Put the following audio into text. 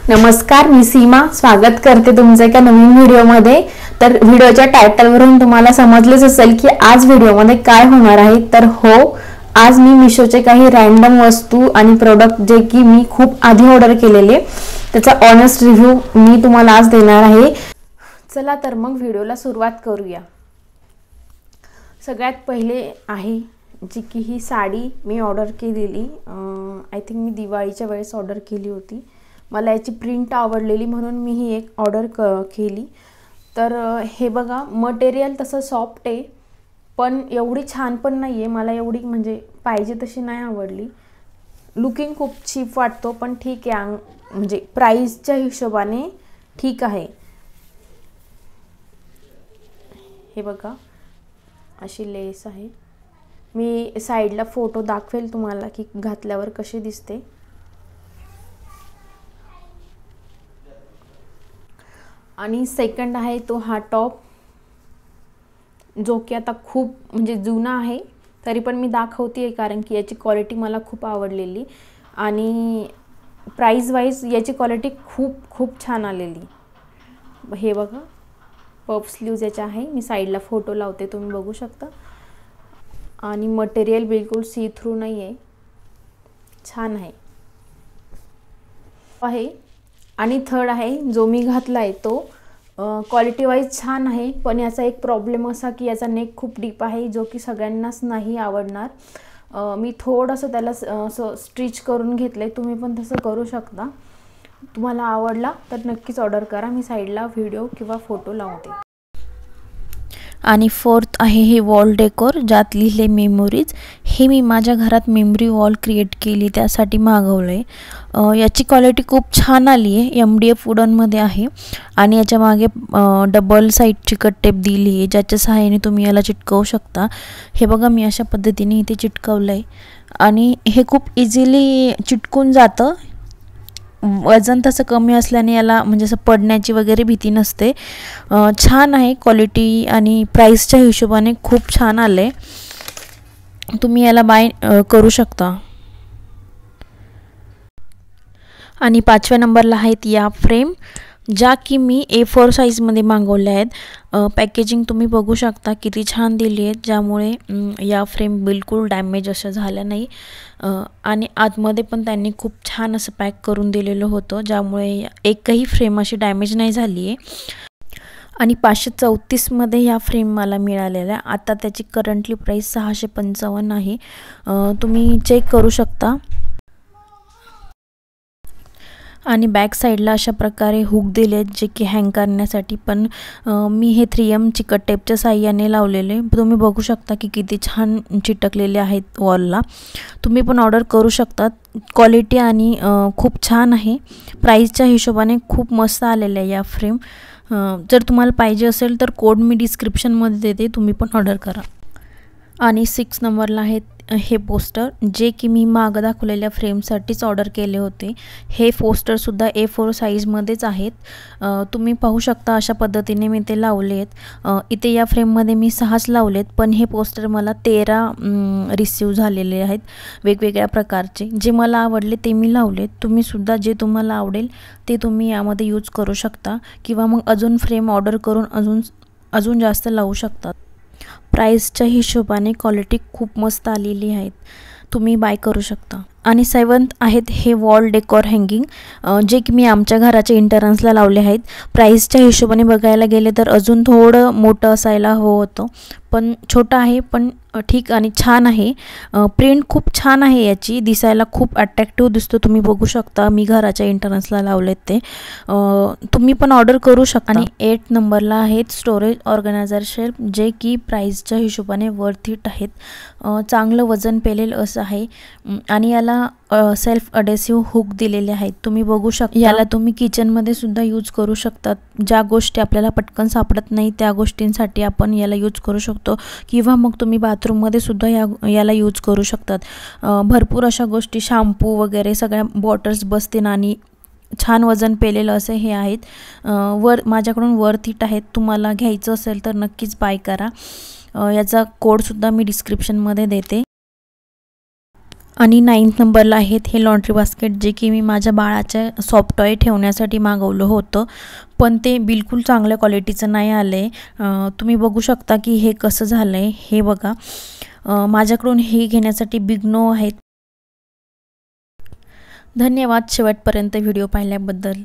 नमस्कार, मी सीमा स्वागत करते तुमचं एका नवीन व्हिडिओमध्ये। तर व्हिडिओच्या टायटलवरून तुम्हाला समजलेच असेल की आज व्हिडिओमध्ये काय होणार आहे। तर हो, आज मी मिशोचे काही रॅन्डम वस्तू आणि प्रोडक्ट जे की मी खूप आधी ऑर्डर केलेले त्याचा ऑनेस्ट रिव्ह्यू मी तुम्हाला आज देणार आहे। चला तर मग व्हिडिओला सुरुवात करूया। सगळ्यात पहिले आहे जी की ही साडी मी ऑर्डर केलेली, आय थिंक मी दिवाळीच्या वेळेस ऑर्डर केली होती। मला याची प्रिंट आवडलेली म्हणून मी ही एक ऑर्डर केली। तर हे बघा, मटेरियल तसं सॉफ्ट आहे पण एवढी छान पण नाही आहे, मला एवढी म्हणजे पाहिजे तशी नाही आवडली। लुकिंग खूप चीप वाटतो पण ठीक आहे, म्हणजे प्राइसच्या हिशोबाने ठीक आहे। हे बघा, अशी लेस आहे। मी साईडला फोटो दाखवेल तुम्हाला की घातल्यावर कशी दिसते। आणि सेकंड आहे तो हा टॉप, जो की आता खूप म्हणजे जुना आहे तरी पण मी दाखवते कारण की याची क्वालिटी मला खूप आवडलेली आणि प्राइस वाइज याची क्वालिटी खूप छान आलेली। हे बघा, पफ स्लीव्ज याचे आहे। मी साईडला फोटो लावते, तुम्ही बघू शकता। आणि मटेरियल बिलकुल सी थ्रू नाही आहे, छान आहे। आणि थर्ड आहे जो मी घातला आहे तो क्वालिटी वाइज छान आहे पण याचा एक प्रॉब्लेम असा की याचा नेक खूप डीप आहे जो की सगळ्यांनाच नाही आवडणार। मी थोडंसं त्याला असं स्टिच करून घेतलंय, तुम्ही पण तसं करू शकता। तुम्हाला आवडला तर नक्कीच ऑर्डर करा, मी साईडला व्हिडिओ किंवा फोटो लावते। आणि फोर्थ आहे हे वॉल डेकोर, ज्यात लिहिले मेमोरीज। हे मी माझ्या घरात मेमरी वॉल क्रिएट केली त्यासाठी मागवले। याची क्वालिटी खूप छान आली आहे, MDF वुडनमध्ये आहे आणि याच्या मागे डबल साईडची कट टेप दिली आहे ज्याच्या सहाय्याने तुम्ही याला चिटकवू शकता। हे बघा, मी अशा पद्धतीने इथे चिटकवलं आहे आणि हे खूप इझिली चिटकून जातं। वजन तसं कमी असल्याने याला म्हणजे असं पडण्याची वगैरे भीती नसते। छान आहे क्वालिटी आणि प्राइसच्या हिशोबाने खूप छान आले, तुम्ही याला बाय करू शकता। आणि 5व्या नंबरला आहेत या फ्रेम, ज्या की मी A4 साईजमध्ये मागवल्या आहेत। पॅकेजिंग तुम्ही बघू शकता किती छान दिली आहे, ज्यामुळे या फ्रेम बिलकुल डॅमेज अशा झाल्या नाही। आणि आतमध्ये पण त्यांनी खूप छान असं पॅक करून दिलेलं होतं, ज्यामुळे एकही फ्रेम अशी डॅमेज नाही झाली आहे। आणि 534मध्ये ह्या फ्रेम मला मिळालेल्या, आता त्याची करंटली प्राईस 655 आहे, तुम्ही चेक करू शकता। आणि बॅक साईडला अशा प्रकारे हुक दिले आहेत जे की हँग करण्यासाठी, पण मी हे 3M चिकट टेपच्या साहाय्याने लावलेले, तुम्ही बघू शकता की किती छान चिटकलेले आहेत वॉलला। तुम्ही पण ऑर्डर करू शकता, क्वालिटी आणि खूप छान आहे। प्राइसच्या हिशोबाने खूप मस्त आलेले आहे या फ्रेम। जर तुम्हाला पाहिजे असेल तर कोड मी डिस्क्रिप्शनमध्ये देते, तुम्ही पण ऑर्डर करा। आणि 6 नंबरला आहेत हे पोस्टर, जे की मी मागं दाखवलेल्या फ्रेमसाठीच ऑर्डर केले होते। हे पोस्टरसुद्धा A4 साईजमध्येच आहेत, तुम्ही पाहू शकता अशा पद्धतीने मी ते लावले आहेत। इथे या फ्रेममध्ये मी 6च लावलेत, पण हे पोस्टर मला 13 रिसीव झालेले आहेत वेगवेगळ्या प्रकारचे। जे मला आवडले ते मी लावलेत, तुम्हीसुद्धा जे तुम्हाला आवडेल ते तुम्ही यामध्ये यूज करू शकता किंवा मग अजून फ्रेम ऑर्डर करून अजून जास्त लावू शकतात। प्राइसच्या हिशोबाने क्वालिटी खूप मस्त आलेली आहेत, तुम्ही बाय करू शकता। आणि 7th आहेत हे वॉल डेकोर हँगिंग, जे की मी आमच्या घराच्या एंट्रन्सला लावले आहेत। प्राइसच्या हिशोबाने बघायला गेले तर अजून थोडं मोठं असायला हवं होतं, पण छोटं आहे पण ठीक आणि छान आहे। प्रिंट खूप छान आहे याची, दिसायला खूप अट्रॅक्टिव्ह दिसतो, तुम्ही बघू शकता। मी घराच्या एंट्रन्सला लावलेत ते, तुम्ही पण ऑर्डर करू शकता। आणि 8 नंबरला आहेत स्टोरेज ऑर्गनायझर शेल्फ, जे की प्राइसच्या हिशोबाने वर्थ इट आहेत। चांगलं वजन पेलेल असं आहे आणि याला सेल्फ अडेसिव्ह हुक दिलेले आहेत, तुम्ही बघू शकता। याला तुम्ही किचनमध्ये सुद्धा यूज करू शकतात, ज्या गोष्टी आपल्याला पटकन सापडत नाही त्या गोष्टींसाठी आपण याला यूज करू शकतो किंवा मग तुम्ही बाथरूममध्ये सुद्धा याला यूज करू शकतात। भरपूर अशा गोष्टी, शॅम्पू वगैरे सगळ्या बॉटल्स बसतील आणि छान वजन पेलेलं असे हे आहेत। माझ्याकडून वर्थ इट आहेत, तुम्हाला घ्यायचं असेल तर नक्कीच बाय करा। याचा कोडसुद्धा मी डिस्क्रिप्शनमध्ये देते। आणि 9th नंबरला आहेत हे लॉन्ड्री बास्केट, जे की मी माझ्या बाळाच्या सॉफ्ट टॉय ठेवण्यासाठी मागवलं होतं, पण ते बिलकुल चांगल्या क्वालिटीचं नाही आलं आहे। तुम्ही बघू शकता की हे कसं झालं आहे हे बघा। माझ्याकडून हे घेण्यासाठी बिग नो आहेत। धन्यवाद शेवटपर्यंत व्हिडिओ पाहिल्याबद्दल।